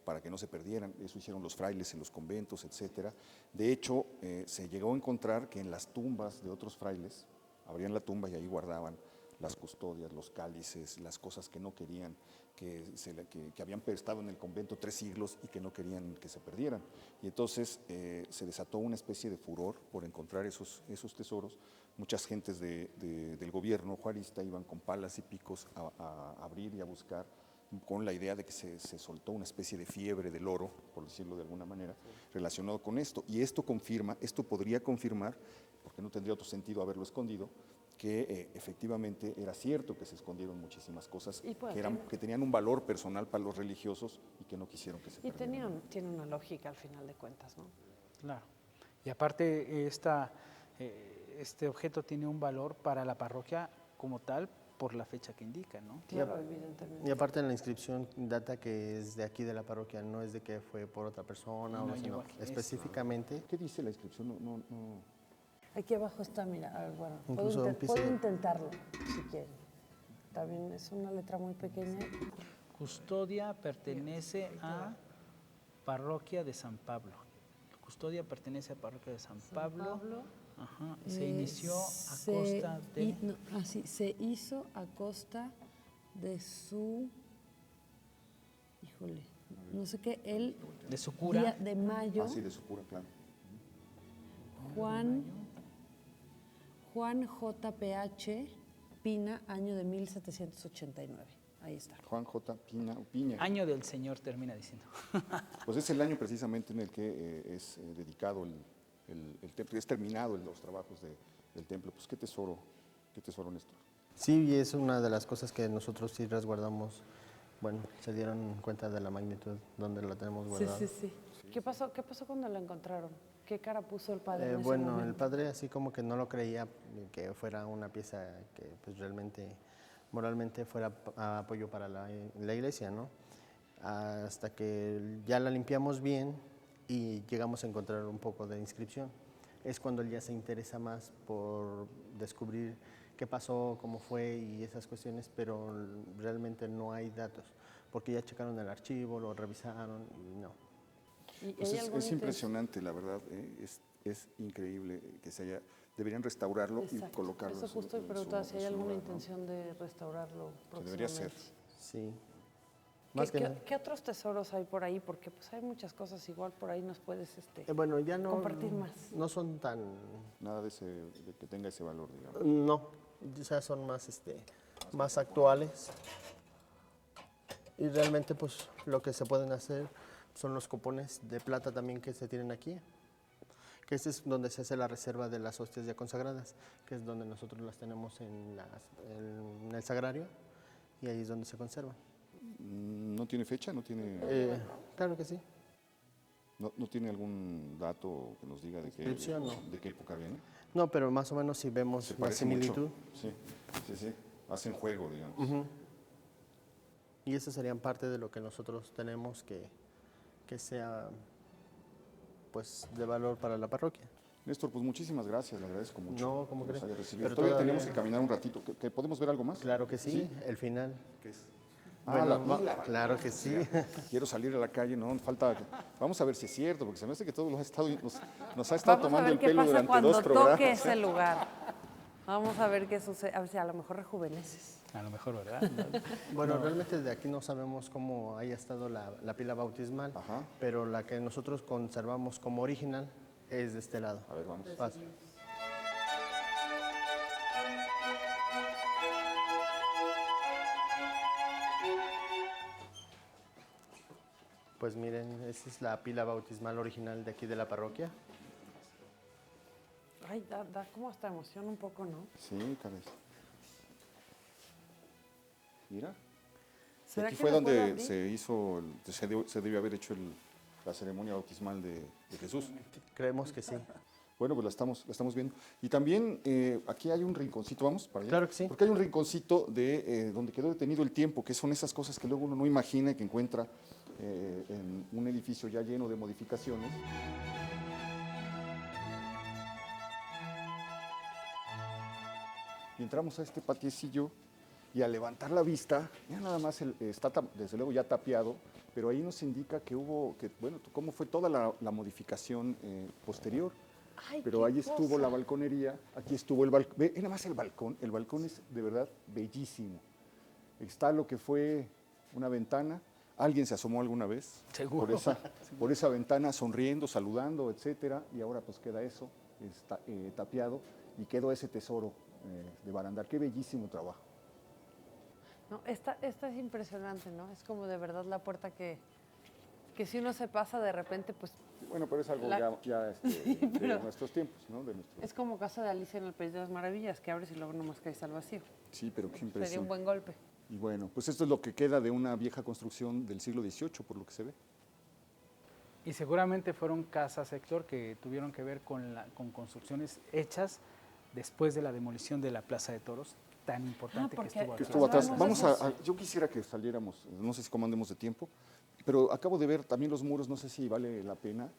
para que no se perdieran. Eso hicieron los frailes en los conventos, etcétera. De hecho, se llegó a encontrar que en las tumbas de otros frailes, abrían la tumba y ahí guardaban las custodias, los cálices, las cosas que no querían, que habían estado en el convento 3 siglos y que no querían que se perdieran. Y entonces se desató una especie de furor por encontrar esos tesoros. Muchas gentes del gobierno juarista iban con palas y picos a abrir y a buscar con la idea de que se soltó una especie de fiebre del oro, por decirlo de alguna manera, relacionado con esto. Y esto podría confirmar, porque no tendría otro sentido haberlo escondido, que efectivamente era cierto que se escondieron muchísimas cosas que tenían un valor personal para los religiosos y que no quisieron que se perdieran. Tiene una lógica al final de cuentas, ¿no? Claro. Y aparte, este objeto tiene un valor para la parroquia como tal por la fecha que indica, ¿no? Claro, evidentemente. Y aparte en la inscripción data que es de aquí de la parroquia, no es de que fue por otra persona, No, o sino específicamente. ¿Qué dice la inscripción? No. Aquí abajo está, mira, a ver, bueno, Incluso puedo intentarlo si quieren. También es una letra muy pequeña. Custodia pertenece a Parroquia de San Pablo. Custodia pertenece a Parroquia de San Pablo. Ajá. Se inició a costa de... se hizo a costa de su... Híjole, no sé qué, de su cura. Día de mayo. Sí, de su cura, claro. Juan JPH Pina, año de 1789. Ahí está. Juan J. Piña. Año del Señor termina diciendo. Pues es el año precisamente en el que es dedicado el templo, es terminado los trabajos del templo. Pues qué tesoro, Néstor. Sí, y es una de las cosas que nosotros sí resguardamos. Bueno, se dieron cuenta de la magnitud donde la tenemos guardada. Sí. ¿Qué pasó cuando la encontraron? ¿Qué cara puso el padre? En ese Bueno, momento? el padre así como que no lo creía que fuera una pieza que pues realmente moralmente fuera apoyo para la iglesia, ¿no? Hasta que ya la limpiamos bien y llegamos a encontrar un poco de inscripción. Es cuando él ya se interesa más por descubrir qué pasó, cómo fue y esas cuestiones, pero realmente no hay datos, porque ya checaron el archivo, lo revisaron y no. Pues es impresionante, la verdad, es increíble que se haya... Deberían restaurarlo y colocarlo. Eso justo y preguntaba si hay alguna intención de restaurarlo próximamente. Debería ser. Sí. ¿Qué otros tesoros hay por ahí? Porque pues hay muchas cosas, igual por ahí nos puedes bueno, ya no, compartir más. No son tan... Nada de que tenga ese valor, digamos. No, o sea, son más actuales. Y realmente pues lo que se pueden hacer son los cupones de plata también que se tienen aquí, que este es donde se hace la reserva de las hostias ya consagradas, que es donde nosotros las tenemos en el sagrario y ahí es donde se conservan. ¿No tiene fecha? ¿No tiene...? Claro que sí. ¿No tiene algún dato que nos diga de qué época viene? No, pero más o menos si vemos la similitud. Mucho. Sí. Hacen juego, digamos. Y esas serían parte de lo que nosotros tenemos que sea pues de valor para la parroquia. Néstor, pues muchísimas gracias, le agradezco mucho. No, ¿cómo crees? Pero todavía tenemos que caminar un ratito. ¿Que podemos ver algo más? Claro que sí, el final. ¿Qué es? Bueno, claro que sí. Quiero salir a la calle, no falta. Vamos a ver si es cierto, porque se me hace que todos nos ha estado tomando el pelo durante 2 programas. Vamos a ver qué pasa cuando toque ese lugar. Vamos a ver qué sucede. A ver si a lo mejor rejuveneces. A lo mejor, ¿verdad? Bueno, realmente de aquí no sabemos cómo haya estado la pila bautismal, pero la que nosotros conservamos como original es de este lado. A ver, vamos. Pasa. Pues miren, esta es la pila bautismal original de aquí de la parroquia. Ay, da como hasta emoción un poco, ¿no? Sí, caray. Mira. Aquí que fue donde abrir? se debió haber hecho la ceremonia bautismal de Jesús. Creemos que sí. Bueno, pues la estamos viendo. Y también aquí hay un rinconcito, ¿vamos para allá? Claro que sí. Porque hay un rinconcito de donde quedó detenido el tiempo, que son esas cosas que luego uno no imagina que encuentra en un edificio ya lleno de modificaciones. Y entramos a este patiecillo y al levantar la vista, ya nada más está desde luego ya tapiado, pero ahí nos indica que cómo fue toda la modificación posterior. Ay, pero ahí estuvo la balconería, aquí estuvo el balcón. Ve nada más el balcón es de verdad bellísimo. Está lo que fue una ventana. ¿Alguien se asomó alguna vez? Seguro. Por esa ventana, sonriendo, saludando, etcétera, y ahora pues queda eso, está tapiado, y quedó ese tesoro de barandal. Qué bellísimo trabajo. No, esta es impresionante, ¿no? Es como de verdad la puerta que si uno se pasa de repente, pues Bueno, pero es algo de nuestros tiempos, ¿no? es como casa de Alicia en el País de las Maravillas, que abres y luego nomás caes al vacío. Sí, pero qué impresión. Sería un buen golpe. Y bueno, pues esto es lo que queda de una vieja construcción del siglo XVIII, por lo que se ve. Y seguramente fueron casas, Héctor, que tuvieron que ver con construcciones hechas después de la demolición de la Plaza de Toros, tan importante que estuvo Que aquí. estuvo atrás. Hablamos de Yo quisiera que saliéramos, no sé si cómo andemos de tiempo, pero acabo de ver también los muros, no sé si vale la pena.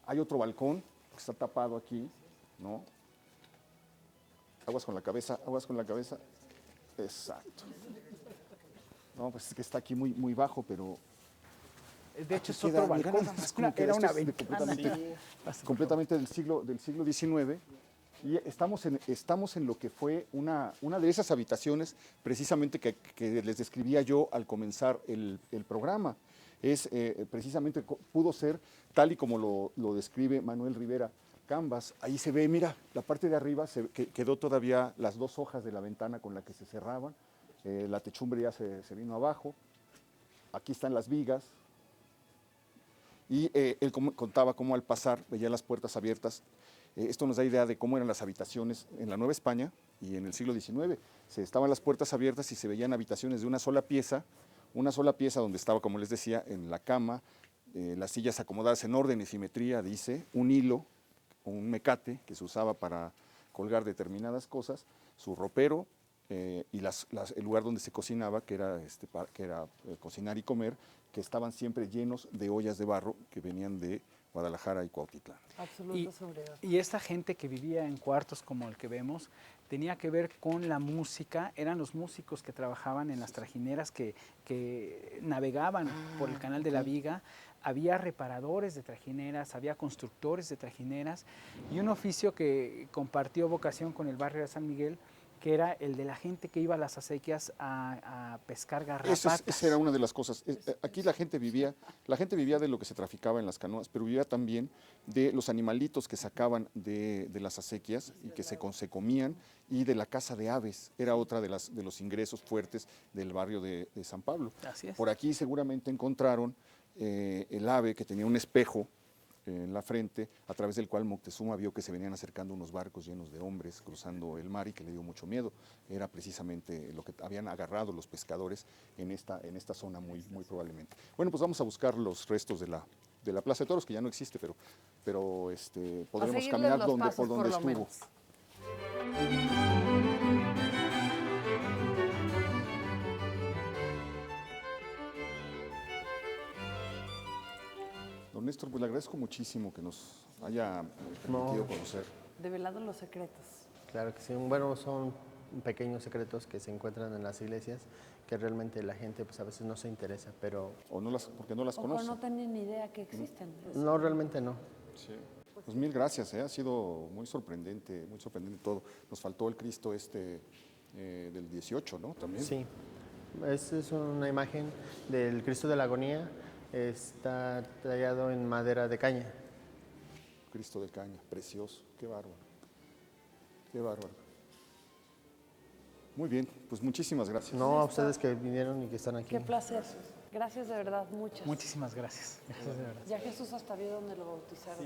Hay otro balcón que está tapado aquí, ¿no? Aguas con la cabeza, aguas con la cabeza. Exacto. No, pues es que está aquí muy bajo, pero De hecho, es queda, otro mira, balcón. nada más como que Era esto una es de ventana. completamente del siglo XIX. Y estamos en lo que fue una de esas habitaciones precisamente que les describía yo al comenzar el programa. Es precisamente, pudo ser tal y como lo describe Manuel Rivera Cambas. Ahí se ve, mira, la parte de arriba quedó todavía las dos hojas de la ventana con la que se cerraban. La techumbre ya se vino abajo. Aquí están las vigas. Y él contaba cómo al pasar veía las puertas abiertas. Esto nos da idea de cómo eran las habitaciones en la Nueva España y en el siglo XIX. Estaban las puertas abiertas y se veían habitaciones de una sola pieza donde estaba, como les decía, en la cama, las sillas acomodadas en orden y simetría, dice, un hilo, un mecate que se usaba para colgar determinadas cosas, su ropero y el lugar donde se cocinaba, que era cocinar y comer, que estaban siempre llenos de ollas de barro que venían de Guadalajara y Cuautitlán. Absoluta sobriedad. Y esta gente que vivía en cuartos como el que vemos, tenía que ver con la música, eran los músicos que trabajaban en las trajineras que navegaban por el canal de la Viga, había reparadores de trajineras, había constructores de trajineras y un oficio que compartió vocación con el barrio de San Miguel, que era el de la gente que iba a las acequias a pescar garrapatas. Esa era una de las cosas. Aquí la gente vivía de lo que se traficaba en las canoas, pero vivía también de los animalitos que sacaban de las acequias y que se comían, y de la caza de aves. Era otra de los ingresos fuertes del barrio de San Pablo. Así es. Por aquí seguramente encontraron el ave que tenía un espejo en la frente, a través del cual Moctezuma vio que se venían acercando unos barcos llenos de hombres cruzando el mar y que le dio mucho miedo. Era precisamente lo que habían agarrado los pescadores en esta zona muy probablemente. Bueno, pues vamos a buscar los restos de la Plaza de Toros, que ya no existe, pero podremos caminar por donde estuvo. Menos. Don Néstor, pues le agradezco muchísimo que nos haya permitido conocer. Develado los secretos. Claro que sí. Bueno, son pequeños secretos que se encuentran en las iglesias que realmente la gente pues a veces no se interesa, pero Porque no las conoce. O no tienen ni idea que existen. no, realmente no. Sí. Pues mil gracias, ha sido muy sorprendente todo. Nos faltó el Cristo del 18, ¿no? También. Sí, esta es una imagen del Cristo de la Agonía, está tallado en madera de caña. Cristo de caña, precioso, qué bárbaro. Qué bárbaro. Muy bien, pues muchísimas gracias. No, a ustedes que vinieron y que están aquí. Qué placer. Gracias de verdad, muchas. Muchísimas gracias. Gracias de verdad. Ya Jesús hasta vio dónde lo bautizaron.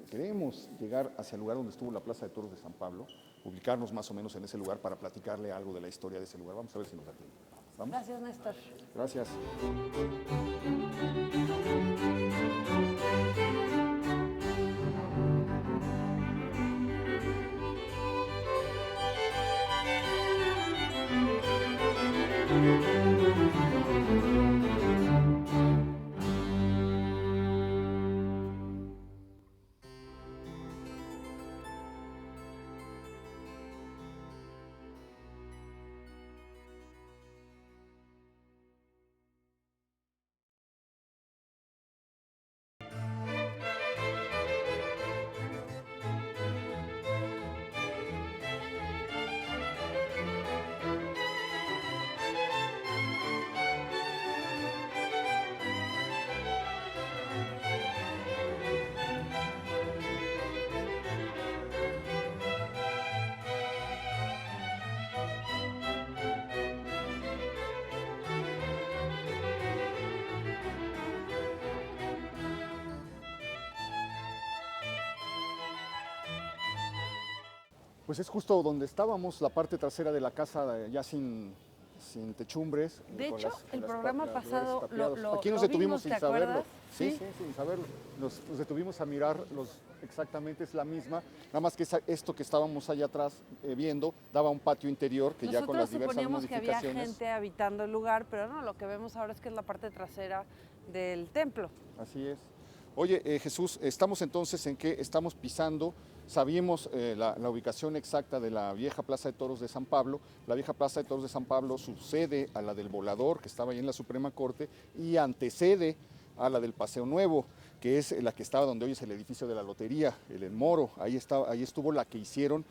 Queremos llegar hacia el lugar donde estuvo la Plaza de Toros de San Pablo, ubicarnos más o menos en ese lugar para platicarle algo de la historia de ese lugar. Vamos a ver si nos da tiempo. ¿Vamos? Gracias, Néstor. Gracias. Pues es justo donde estábamos, la parte trasera de la casa ya sin techumbres. De con hecho, el programa las pasado tapiadas. lo Aquí nos vimos, detuvimos ¿te sin saberlo. acuerdas? Sí, sin saberlo. Nos detuvimos a mirar exactamente es la misma, nada más que esto que estábamos allá atrás viendo daba un patio interior que ya con las diversas suponíamos que había modificaciones. gente habitando el lugar, pero no, lo que vemos ahora es que es la parte trasera del templo. Así es. Oye, Jesús, estamos entonces en que estamos pisando, sabíamos la ubicación exacta de la vieja Plaza de Toros de San Pablo. La vieja Plaza de Toros de San Pablo sucede a la del Volador, que estaba ahí en la Suprema Corte, y antecede a la del Paseo Nuevo, que es la que estaba donde hoy es el edificio de la Lotería, el Moro. Ahí estuvo la que hicieron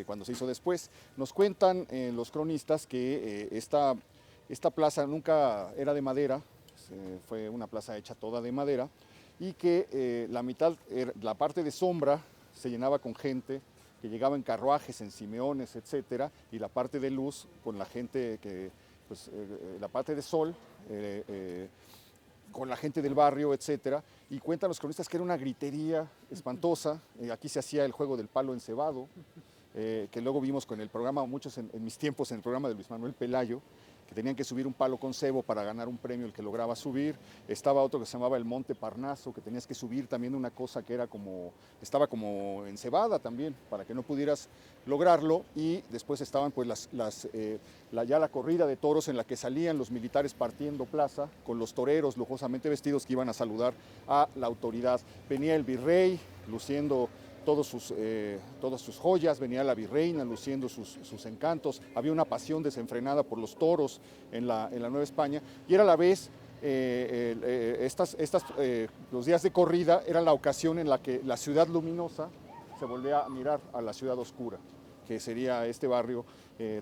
cuando se hizo después. Nos cuentan los cronistas que esta plaza nunca era de madera, fue una plaza hecha toda de madera, y que la mitad, la parte de sombra, se llenaba con gente que llegaba en carruajes, en simeones, etcétera, y la parte de luz con la gente que, pues, la parte de sol, con la gente del barrio, etcétera, y cuentan los cronistas que era una gritería espantosa. Aquí se hacía el juego del palo encebado, que luego vimos con el programa, muchos en mis tiempos en el programa de Luis Manuel Pelayo, que tenían que subir un palo con cebo para ganar un premio el que lograba subir. Estaba otro que se llamaba el Monte Parnaso, que tenías que subir también una cosa que estaba como encebada también, para que no pudieras lograrlo. Y después estaban pues ya la corrida de toros en la que salían los militares partiendo plaza, con los toreros lujosamente vestidos que iban a saludar a la autoridad. Venía el virrey luciendo todas sus joyas, venía la virreina luciendo sus encantos, había una pasión desenfrenada por los toros en la Nueva España, y era a la vez, los días de corrida era la ocasión en la que la ciudad luminosa se volvía a mirar a la ciudad oscura, que sería este barrio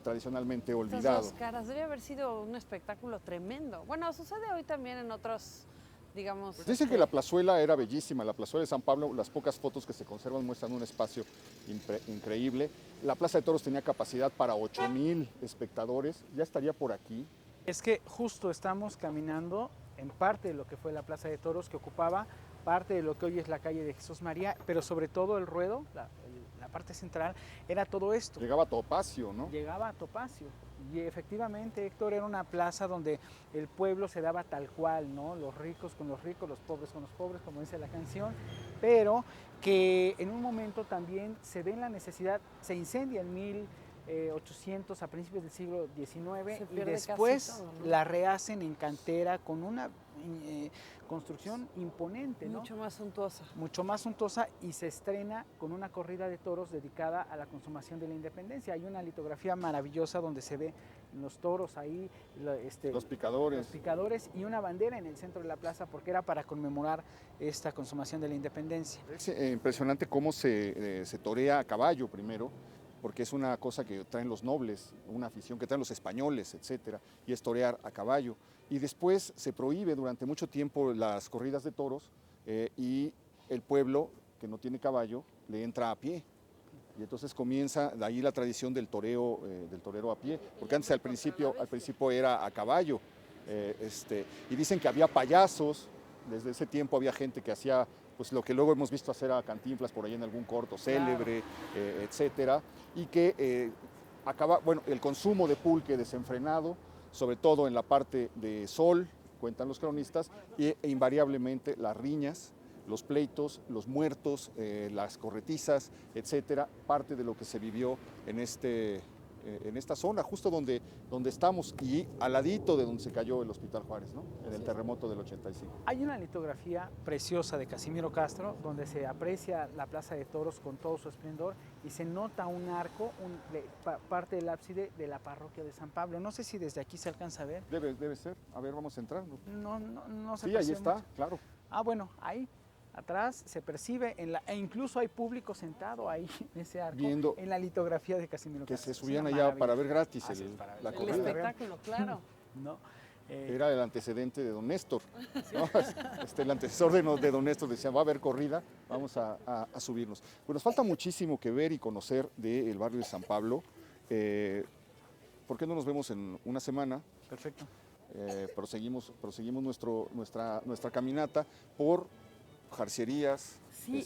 tradicionalmente olvidado. Estas dos caras, debe haber sido un espectáculo tremendo. Bueno, sucede hoy también en otros, digamos... Pues dicen que la plazuela era bellísima, la plazuela de San Pablo, las pocas fotos que se conservan muestran un espacio increíble. La Plaza de Toros tenía capacidad para 8,000 espectadores, ya estaría por aquí. Es que justo estamos caminando en parte de lo que fue la Plaza de Toros, que ocupaba parte de lo que hoy es la calle de Jesús María, pero sobre todo el ruedo, la parte central, era todo esto. Llegaba a Topacio, ¿no? Llegaba a Topacio. Y efectivamente, Héctor, era una plaza donde el pueblo se daba tal cual, ¿no? Los ricos con los ricos, los pobres con los pobres, como dice la canción, pero que en un momento también se ve la necesidad, se incendia en 1800 a principios del siglo XIX y después todo, ¿no? La rehacen en cantera con una construcción imponente, ¿no? Mucho más suntuosa. Mucho más suntuosa, y se estrena con una corrida de toros dedicada a la consumación de la independencia. Hay una litografía maravillosa donde se ve los toros ahí, los picadores y una bandera en el centro de la plaza, porque era para conmemorar esta consumación de la independencia. Es impresionante cómo se torea a caballo primero, porque es una cosa que traen los nobles, una afición que traen los españoles, etcétera, y es torear a caballo. Y después se prohíbe durante mucho tiempo las corridas de toros y el pueblo que no tiene caballo le entra a pie. Y entonces comienza de ahí la tradición del toreo a pie, porque antes al principio era a caballo. Y dicen que había payasos, desde ese tiempo había gente que hacía pues lo que luego hemos visto hacer a Cantinflas por ahí en algún corto célebre, etcétera, y que el consumo de pulque desenfrenado, sobre todo en la parte de sol, cuentan los cronistas, e invariablemente las riñas, los pleitos, los muertos, las corretizas, etcétera, parte de lo que se vivió en esta zona, justo donde estamos, y al ladito de donde se cayó el Hospital Juárez, ¿no? En el terremoto del 85. Hay una litografía preciosa de Casimiro Castro donde se aprecia la Plaza de Toros con todo su esplendor y se nota un arco, parte del ábside de la parroquia de San Pablo. No sé si desde aquí se alcanza a ver. Debe ser. A ver, vamos a entrar. No se Sí, ahí está, mucho. Claro. Ah, bueno, ahí. Atrás se percibe, e incluso hay público sentado ahí en ese arco, viendo en la litografía de Casimiro Castro. Que se subían allá para ver gratis la corrida. El espectáculo, claro. ¿No? Era el antecedente de don Néstor, ¿no? El antecesor de don Néstor decía, va a haber corrida, vamos a subirnos. Pues nos falta muchísimo que ver y conocer del barrio de San Pablo. ¿Por qué no nos vemos en una semana? Perfecto. Proseguimos nuestra caminata por jarcierías, Sí.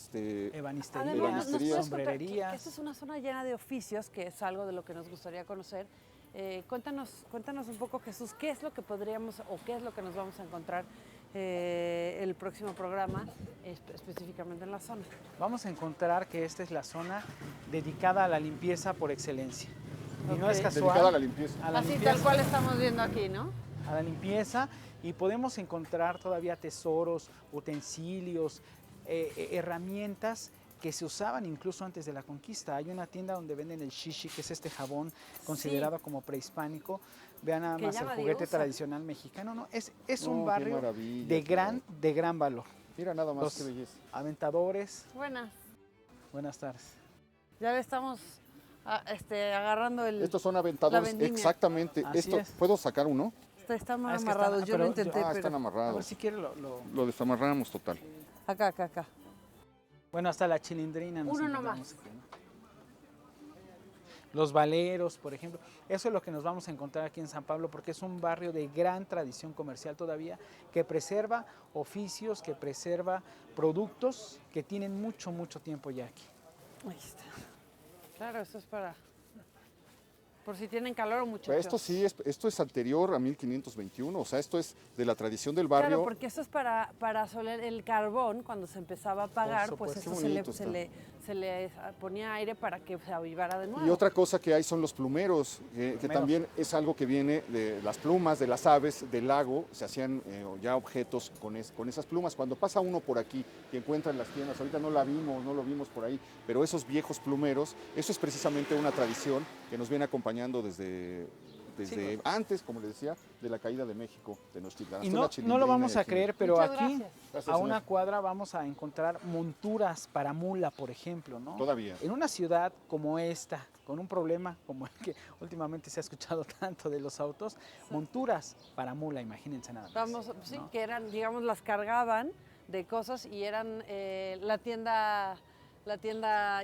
Ebanistería, Además, ¿nos puedes contar que sombrererías. esta es una zona llena de oficios, que es algo de lo que nos gustaría conocer. Cuéntanos un poco, Jesús, qué es lo que podríamos o qué es lo que nos vamos a encontrar el próximo programa, específicamente en la zona. Vamos a encontrar que esta es la zona dedicada a la limpieza por excelencia. Y no es Ok. casual. dedicada a la limpieza. A la Así limpieza. tal cual estamos viendo aquí, ¿no? A la limpieza, y podemos encontrar todavía tesoros, utensilios, herramientas que se usaban incluso antes de la conquista. Hay una tienda donde venden el shishi, que es este jabón considerado como prehispánico. Vean nada Que más ya el nadie juguete usa. tradicional mexicano. No, es No, un qué barrio maravilla, de qué gran valor. Mira nada más Los qué belleza. aventadores, Buenas. buenas tardes. Ya le estamos agarrando el... Estos son aventadores, la vendimia. exactamente. Así es. ¿Puedo sacar uno? Están Ah, es que amarrados, están- yo lo pero intenté, están pero... A ver amarrados. si quiere Lo desamarramos total. Acá. Bueno, hasta la chilindrina. nos Uno encontramos nomás. aquí, ¿no? Los valeros, por ejemplo. Eso es lo que nos vamos a encontrar aquí en San Pablo, porque es un barrio de gran tradición comercial todavía, que preserva oficios, que preserva productos que tienen mucho, mucho tiempo ya aquí. Ahí está. Claro, esto es para... Por si tienen calor, muchachos. Esto sí, esto es anterior a 1521, o sea, esto es de la tradición del barrio. Claro, porque esto es para soler el carbón, cuando se empezaba a apagar, pues supuesto. esto Qué se le, bonito se, está. le, se le ponía aire para que se avivara de nuevo. Y otra cosa que hay son los plumeros, que Plumeros. también es algo que viene de las plumas de las aves del lago, se hacían ya objetos con esas plumas. Cuando pasa uno por aquí y encuentra en las tiendas, ahorita no lo vimos por ahí, pero esos viejos plumeros, eso es precisamente una tradición que nos viene acompañando desde Sí. antes, como les decía, de la caída de México, de Tenochtitlan. Y Hasta no, la no Chilindrina lo vamos y a aquí. creer, pero Muchas aquí gracias. Gracias, a una señor. cuadra vamos a encontrar monturas para mula, por ejemplo, ¿no? Todavía. En una ciudad como esta, con un problema como el que últimamente se ha escuchado tanto de los autos, monturas para mula, imagínense nada más. Vamos, sí, ¿no? que eran, digamos, las cargaban de cosas y eran la tienda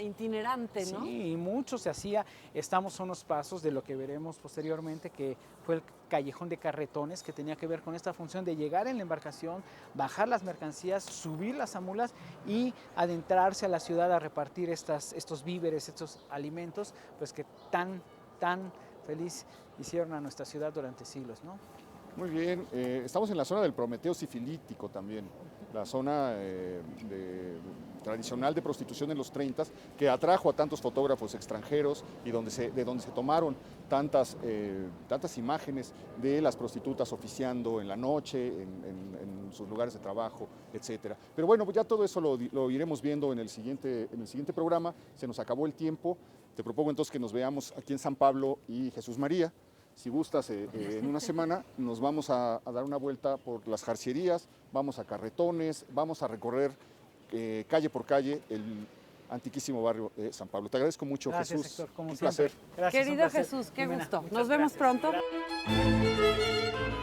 itinerante, ¿no? Sí, y mucho se hacía. Estamos a unos pasos de lo que veremos posteriormente, que fue el callejón de carretones, que tenía que ver con esta función de llegar en la embarcación, bajar las mercancías, subirlas a mulas y adentrarse a la ciudad a repartir estos víveres, estos alimentos, pues que tan feliz hicieron a nuestra ciudad durante siglos, ¿no? Muy bien, estamos en la zona del Prometeo sifilítico también, la zona tradicional de prostitución en los 30 que atrajo a tantos fotógrafos extranjeros y de donde se tomaron tantas imágenes de las prostitutas oficiando en la noche, en sus lugares de trabajo, etcétera. Pero bueno, pues ya todo eso lo iremos viendo en el siguiente programa. Se nos acabó el tiempo. Te propongo entonces que nos veamos aquí en San Pablo y Jesús María. Si gustas, en una semana nos vamos a dar una vuelta por las jarcierías, vamos a carretones, vamos a recorrer calle por calle el antiquísimo barrio de San Pablo. Te agradezco mucho, Gracias, Jesús. Héctor, como Un siempre. placer. Gracias, un Querido placer. Jesús, qué Jimena, gusto. muchas Nos vemos gracias. pronto.